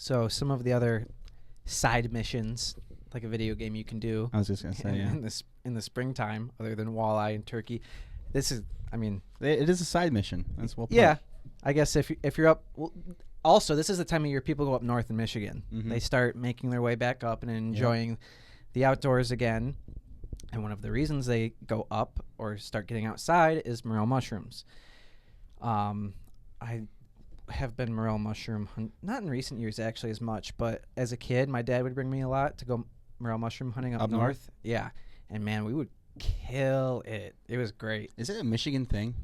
So some of the other side missions, like a video game you can do I was just gonna say, yeah. in the springtime, other than walleye and turkey. This is, I mean, It is a side mission. That's well put. yeah. I guess if you're up. Well, also, this is the time of year people go up north in Michigan. Mhm. They start making their way back up and enjoying the outdoors again. And one of the reasons they go up or start getting outside is morel mushrooms. I have been morel mushroom not in recent years actually as much, but as a kid, my dad would bring me a lot to go morel mushroom hunting up north. Yeah, and man, we would kill it. It was great. Is it a Michigan thing?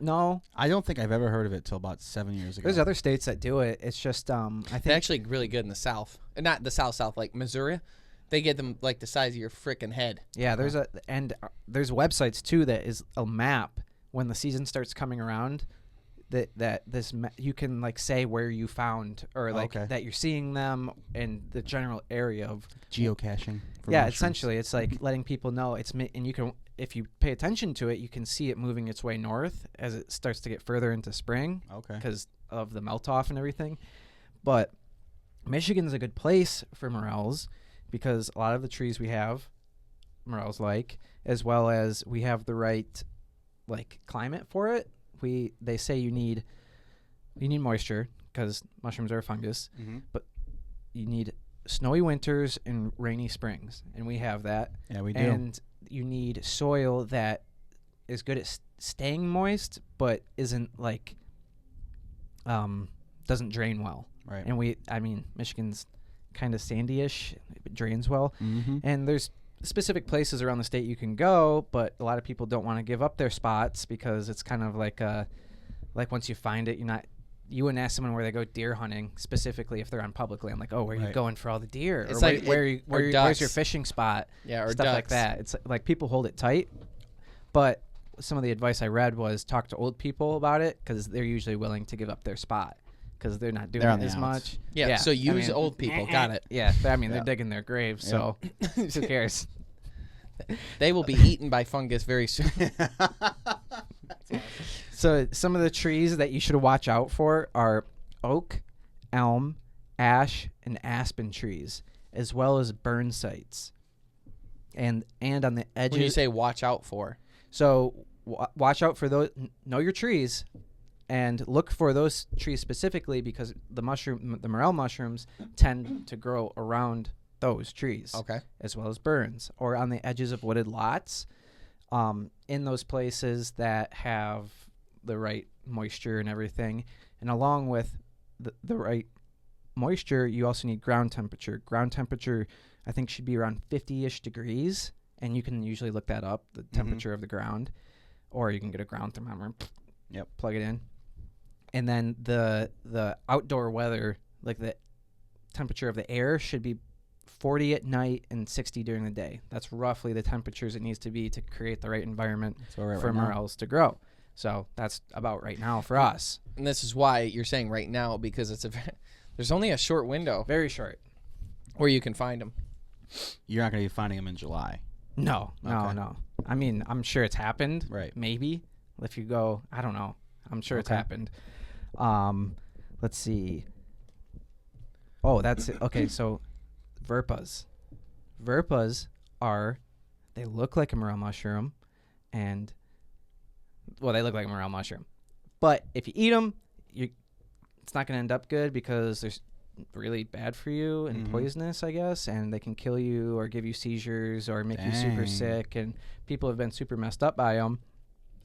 No. I don't think I've ever heard of it till about 7 years ago. There's other states that do it. It's just I think They're actually really good in the South. Not the South, like Missouri. They get them like the size of your frickin' head. Yeah, there's there's websites too that is a map when the season starts coming around. You can like say where you found or like that you're seeing them in the general area of geocaching. Yeah, essentially, it's like letting people know and you can, if you pay attention to it, you can see it moving its way north as it starts to get further into spring. Okay. Because of the melt off and everything, but Michigan's a good place for morels because a lot of the trees we have, morels like, as well as we have the right like climate for it. They say you need moisture because mushrooms are a fungus, but you need snowy winters and rainy springs, and we have that. Yeah, we do. And you need soil that is good at staying moist, but isn't like doesn't drain well. Right. And Michigan's kind of sandy-ish, it drains well, and there's specific places around the state you can go, but a lot of people don't want to give up their spots because it's kind of like once you find it, you wouldn't ask someone where they go deer hunting specifically if they're on public land, like, oh, where are you going for all the deer? It's or like where's your fishing spot? Yeah, or stuff ducks. like that. It's like people hold it tight, but some of the advice I read was talk to old people about it because they're usually willing to give up their spot because they're not doing it as much. Yeah, so use old people. Got it. Yeah, they're digging their graves, so who cares? They will be eaten by fungus very soon. So some of the trees that you should watch out for are oak, elm, ash, and aspen trees, as well as burn sites. And on the edges. When you say watch out for. So watch out for those. Know your trees, and look for those trees specifically because the morel mushrooms tend to grow around those trees. Okay. As well as burns or on the edges of wooded lots, in those places that have the right moisture and everything. And along with the right moisture, you also need ground temperature. Ground temperature, I think, should be around 50-ish degrees, and you can usually look that up, the temperature of the ground, or you can get a ground thermometer. Yep. Plug it in. And then the outdoor weather, like the temperature of the air, should be 40 at night and 60 during the day. That's roughly the temperatures it needs to be to create the right environment for morels to grow. So that's about right now for us. And this is why you're saying right now, because there's only a short window. Very short. Where you can find them. You're not going to be finding them in July. No. I mean, I'm sure it's happened. Right. Maybe. If you go, I don't know. I'm sure it's happened. Let's see. Oh, that's it. Okay, so verpas. Verpas they look like a morel mushroom, and they look like a morel mushroom. But if you eat them, it's not going to end up good because they're really bad for you and poisonous, I guess, and they can kill you or give you seizures or make you super sick, and people have been super messed up by them.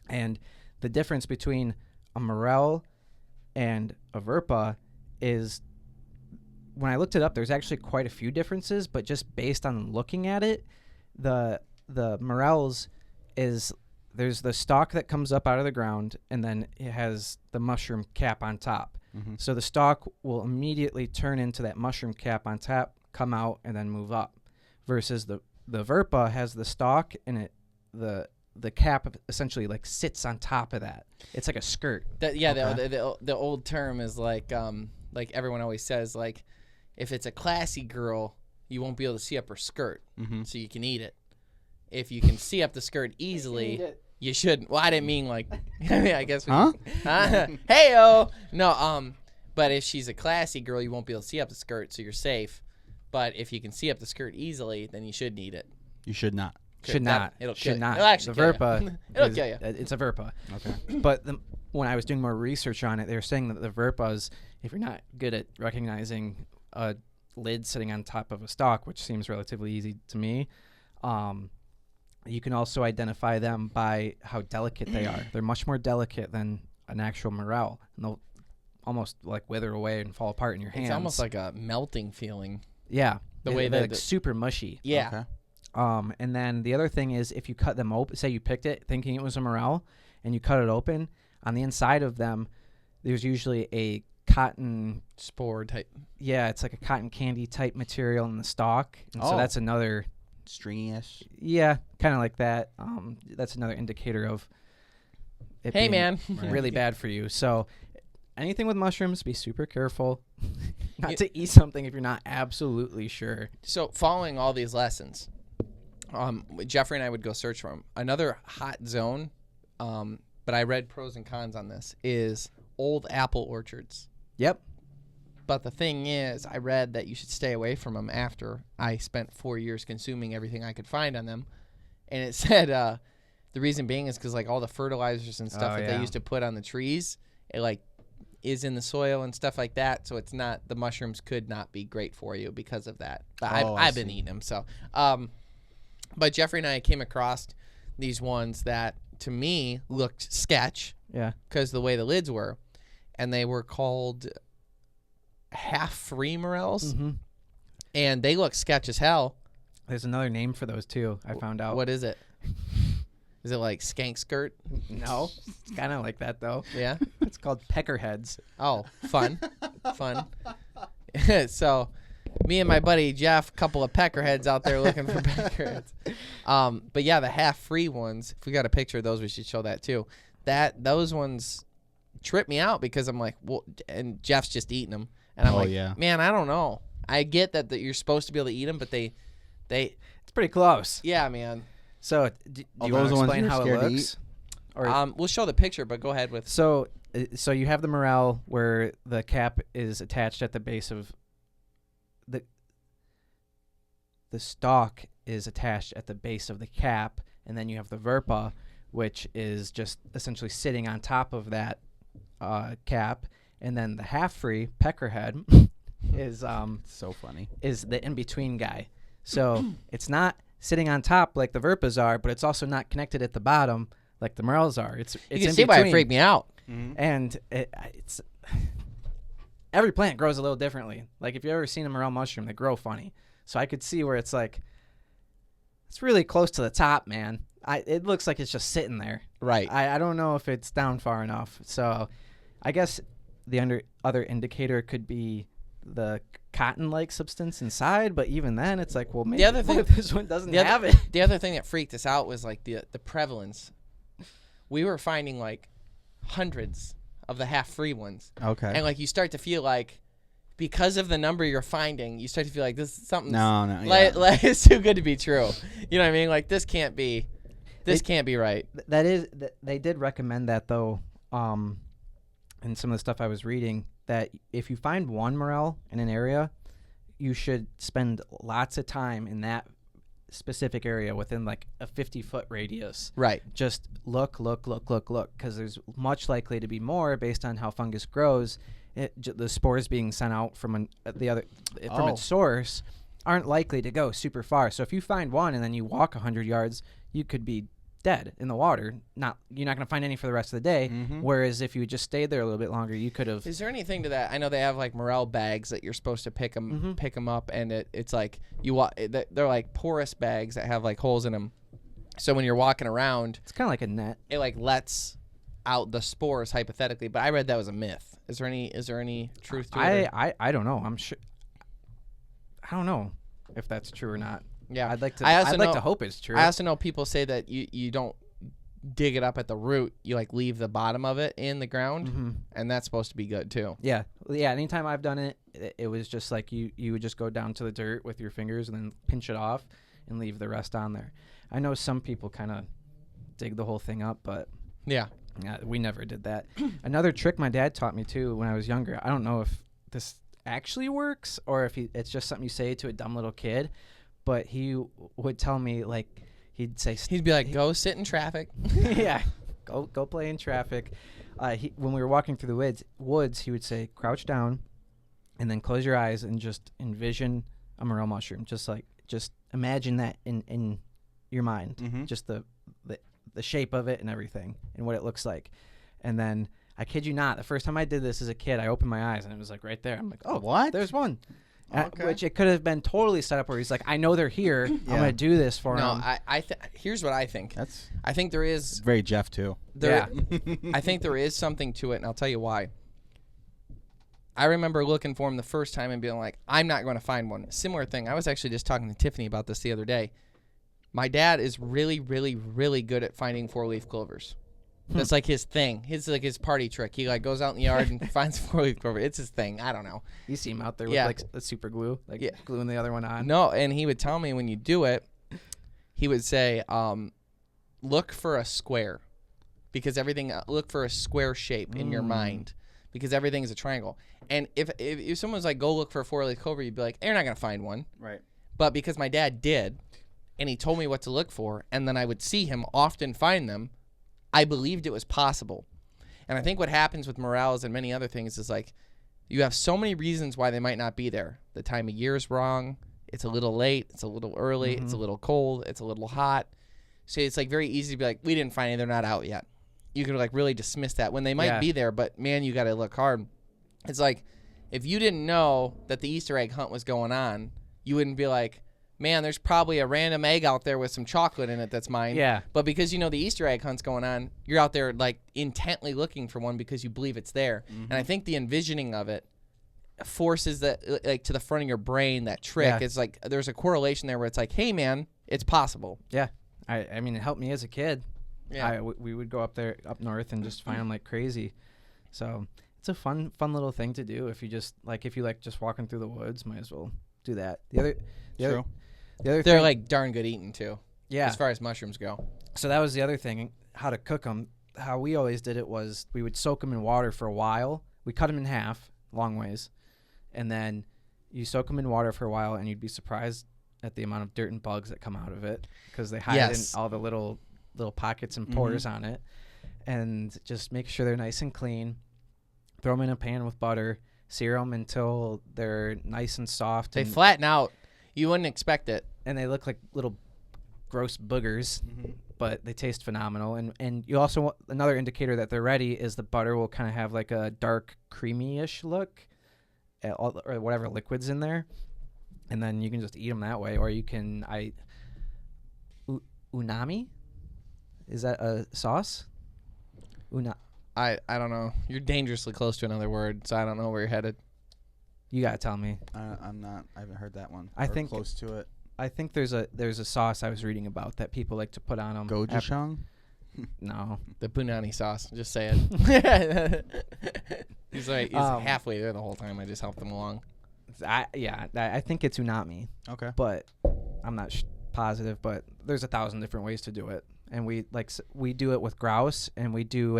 And the difference between a morel and a verpa is, when I looked it up, there's actually quite a few differences, but just based on looking at it, the morels there's the stalk that comes up out of the ground, and then it has the mushroom cap on top. So the stalk will immediately turn into that mushroom cap on top, come out, and then move up. Versus the verpa has the stalk, and the cap essentially like sits on top of that. It's like a skirt. The old term is like everyone always says, like, if it's a classy girl, you won't be able to see up her skirt, so you can eat it. If you can see up the skirt easily, you shouldn't. Well, I didn't mean like. I guess. Huh? Hey-o. No. But if she's a classy girl, you won't be able to see up the skirt, so you're safe. But if you can see up the skirt easily, then you should need it. You should not. Should not. It'll Should kill you. not. It'll actually The kill you. Verpa. It'll kill you. It's a Verpa. Okay. But when I was doing more research on it, they were saying that the Verpas, if you're not good at recognizing a lid sitting on top of a stalk, which seems relatively easy to me, you can also identify them by how delicate they are. They're much more delicate than an actual Morel, and they'll almost like wither away and fall apart in your hands. It's almost like a melting feeling. Yeah, The way they're that like super mushy. Yeah. Okay. And then the other thing is if you cut them open, say you picked it thinking it was a Morel, and you cut it open, on the inside of them, there's usually a cotton spore type. Yeah, it's like a cotton candy type material in the stalk, and so that's another stringy-ish. Yeah, kind of like that. That's another indicator of it Hey, being man. really bad for you. So anything with mushrooms, be super careful not to eat something if you're not absolutely sure. So following all these lessons, Jeffrey and I would go search for them. Another hot zone, but I read pros and cons on this, is old apple orchards. Yep. But the thing is, I read that you should stay away from them after I spent 4 years consuming everything I could find on them. And it said the reason being is because like all the fertilizers and stuff that they used to put on the trees, it like is in the soil and stuff like that. So it's not, the mushrooms could not be great for you because of that. But I've been eating them. So, but Jeffrey and I came across these ones that to me looked sketch. Yeah. Because the way the lids were. And they were called half-free Morels. Mm-hmm. And they look sketch as hell. There's another name for those too. I found out. What is it? Is it like skank skirt? No, it's kind of like that though. Yeah. It's called peckerheads. Oh, fun, fun. So, me and my buddy Jeff, couple of peckerheads out there looking for peckerheads. But yeah, the half-free ones. If we got a picture of those, we should show that too. Those ones trip me out because I'm like, well, and Jeff's just eating them, and I'm like, man, I don't know. I get that you're supposed to be able to eat them, but they, it's pretty close. yeah, man. So, do you want to explain how it looks? Or we'll show the picture, but go ahead with. So you have the Morel where the cap is attached at the base of the stalk is attached at the base of the cap, and then you have the Verpa, which is just essentially sitting on top of that cap, and then the half-free peckerhead is so funny. Is the in-between guy. So it's not sitting on top like the Verpas are, but it's also not connected at the bottom like the Morels are. It's you can in see why it between. freaked me out. Mm-hmm. And it's every plant grows a little differently. Like if you've ever seen a Morel mushroom, they grow funny. So I could see where it's like it's really close to the top, man. It looks like it's just sitting there. Right. I don't know if it's down far enough. So I guess the other indicator could be the cotton-like substance inside, but even then it's like, well, maybe the other thing, what if this one doesn't have it. The other thing that freaked us out was like the prevalence. We were finding like hundreds of the half-free ones. Okay. And like you start to feel like because of the number you're finding, you start to feel like this is something like it's too good to be true. You know what I mean? Like this can't be right. They did recommend that though, in some of the stuff I was reading, that if you find one Morel in an area, you should spend lots of time in that specific area within like a 50-foot radius. Right. Just look, because there's much likely to be more based on how fungus grows. The spores being sent out from its source aren't likely to go super far. So if you find one and then you walk 100 yards, you could be dead in the water. You're not going to find any for the rest of the day. Mm-hmm. Whereas if you just stayed there a little bit longer, you could have. Is there anything to that? I know they have like Morel bags that you're supposed to pick them up, and it's like they're like porous bags that have like holes in them. So when you're walking around, it's kind of like a net. It like lets out the spores hypothetically. But I read that was a myth. Is there any truth to it? I don't know. I'm sure. I don't know if that's true or not. Yeah, I'd like to hope it's true. I also know people say that you don't dig it up at the root. You like leave the bottom of it in the ground, and that's supposed to be good too. Yeah. Anytime I've done it, it was just like you would just go down to the dirt with your fingers and then pinch it off and leave the rest on there. I know some people kind of dig the whole thing up, but yeah, Yeah, we never did that. Another trick my dad taught me too when I was younger. I don't know if this actually works or if it's just something you say to a dumb little kid, but he would tell me, like, he'd say, He'd be like, "Go sit in traffic." yeah, go play in traffic. When we were walking through the woods, he would say, "Crouch down, and then close your eyes and just envision a morel mushroom. Just imagine that in your mind, just the shape of it and everything and what it looks like." And then, I kid you not, the first time I did this as a kid, I opened my eyes and it was like right there. I'm like, "Oh, what? There's one." Okay. Which it could have been totally set up where he's like, "I know they're here. I'm gonna do this for No, him." here's what I think. That's I think there is very Jeff too. I think there is something to it, and I'll tell you why. I remember looking for him the first time and being like, I'm not going to find one. Similar thing. I was actually just talking to Tiffany about this the other day. My dad is really, really, really good at finding 4-leaf clovers. That's like his thing. His party trick. He like goes out in the yard and finds 4-leaf clover. It's his thing. I don't know. You see him out there with like a super glue, gluing the other one on. No, and he would tell me when you do it, he would say, look for a square, because everything. Look for a square shape in your mind, because everything is a triangle. And if someone's like, go look for a 4-leaf clover, you'd be like, you're not gonna find one. Right. But because my dad did, and he told me what to look for, and then I would see him often find them, I believed it was possible. And I think what happens with morels and many other things is like, you have so many reasons why they might not be there. The time of year is wrong. It's a little late. It's a little early. It's a little cold. It's a little hot. So it's like very easy to be like, we didn't find any. They're not out yet. You could like really dismiss that when they might be there, but man, you got to look hard. It's like, if you didn't know that the Easter egg hunt was going on, you wouldn't be like, man, there's probably a random egg out there with some chocolate in it that's mine. Yeah. But because you know the Easter egg hunt's going on, you're out there like intently looking for one because you believe it's there. And I think the envisioning of it forces that like to the front of your brain, that trick. Yeah. It's like there's a correlation there where it's like, hey man, it's possible. Yeah. I mean, it helped me as a kid. Yeah. We would go up north and just find them like crazy. So it's a fun little thing to do. If you like just walking through the woods, might as well do that. The other They're thing, like darn good eating too. Yeah. As far as mushrooms go. So that was the other thing, how to cook them. How we always did it was we would soak them in water for a while. We cut them in half, long ways, and then you soak them in water for a while, and you'd be surprised at the amount of dirt and bugs that come out of it because they hide in all the little pockets and pores on it. And just make sure they're nice and clean. Throw them in a pan with butter. Sear them until they're nice and soft. They flatten out. You wouldn't expect it. And they look like little gross boogers, but they taste phenomenal. And you also want, another indicator that they're ready is the butter will kind of have like a dark creamy-ish look, or whatever liquid's in there. And then you can just eat them that way, or you can unami. Is that a sauce? I don't know. You're dangerously close to another word, so I don't know where you're headed. You gotta tell me. I'm not. I haven't heard that one. I think close to it. I think there's a sauce I was reading about that people like to put on them. Gochujang? No. The punani sauce. Just say it. He's halfway there the whole time. I just helped him along. I think it's unami. Okay. But I'm not positive. But there's 1,000 different ways to do it, and we do it with grouse, and we do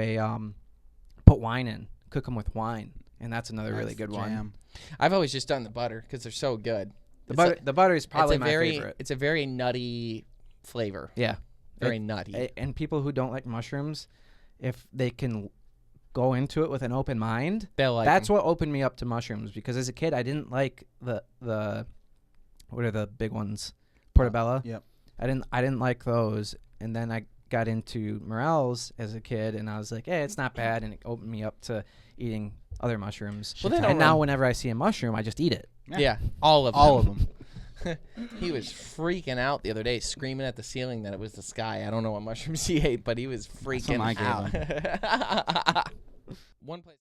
put wine in, cook them with wine, and that's another really good one. I've always just done the butter because they're so good. The butter is probably my favorite. It's a very nutty flavor. Yeah. Very nutty. And people who don't like mushrooms, if they can go into it with an open mind, they'll like that's them. what opened me up to mushrooms, because as a kid I didn't like the what are the big ones? Portobello. Yep. I didn't like those, and then I got into morels as a kid, and I was like, hey, it's not bad, and it opened me up to eating other mushrooms. Well, and now whenever I see a mushroom, I just eat it. Yeah, all of them. He was freaking out the other day, screaming at the ceiling that it was the sky. I don't know what mushrooms he ate, but he was freaking out. One place.